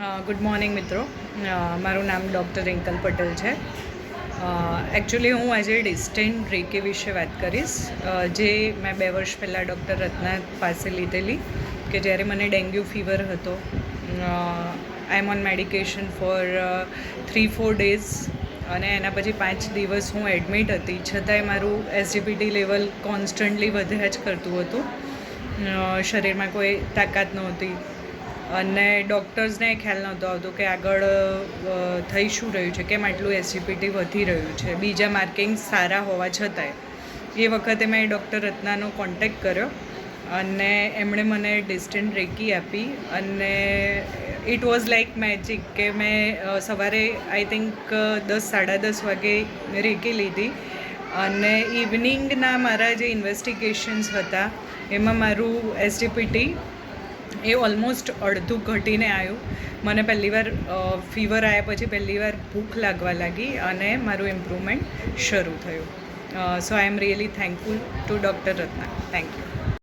Good morning મિત્રો. મારું નામ ડૉક્ટર રિંકલ પટેલ છે. એકચ્યુઅલી હું આજે ડિસ્ટન્ટ રેકી વિશે વાત કરીશ, જે મેં 2 વર્ષ પહેલાં ડૉક્ટર રત્ના પાસે લીધેલી, કે જ્યારે મને ડેન્ગ્યુ ફીવર હતો. આઈ એમ ઓન મેડિકેશન ફોર 3-4 ડેઝ, અને એના પછી 5 દિવસ હું એડમિટ હતી. છતાંય મારું એસજીપીટી લેવલ કોન્સ્ટન્ટલી વધ્યા જ કરતું હતું. શરીરમાં કોઈ તાકાત નહોતી, અને ડૉક્ટર્સને ખ્યાલ નહોતો આવતો કે આગળ થઈ શું રહ્યું છે, કેમ આટલું એસજીપીટી વધી રહ્યું છે, બીજા માર્કિંગ્સ સારા હોવા છતાંય. એ વખતે મેં ડૉક્ટર રત્નાનો કોન્ટેક્ટ કર્યો, અને એમણે મને ડિસ્ટન્ટ રેકી આપી. અને ઇટ વોઝ લાઈક મેજિક કે મેં સવારે આઈ થિંક 10-10:30 વાગે રેકી લીધી, અને ઇવનિંગના મારા જે ઇન્વેસ્ટિગેશન્સ હતા એમાં મારું એસજીપીટી એ ઓલમોસ્ટ અડધું ઘટીને આવ્યું. મને પહેલીવાર ફીવર આવ્યા પછી પહેલીવાર ભૂખ લાગવા લાગી, અને મારું ઇમ્પ્રુવમેન્ટ શરૂ થયું. So I am really thankful to doctor Ratna. Thank you.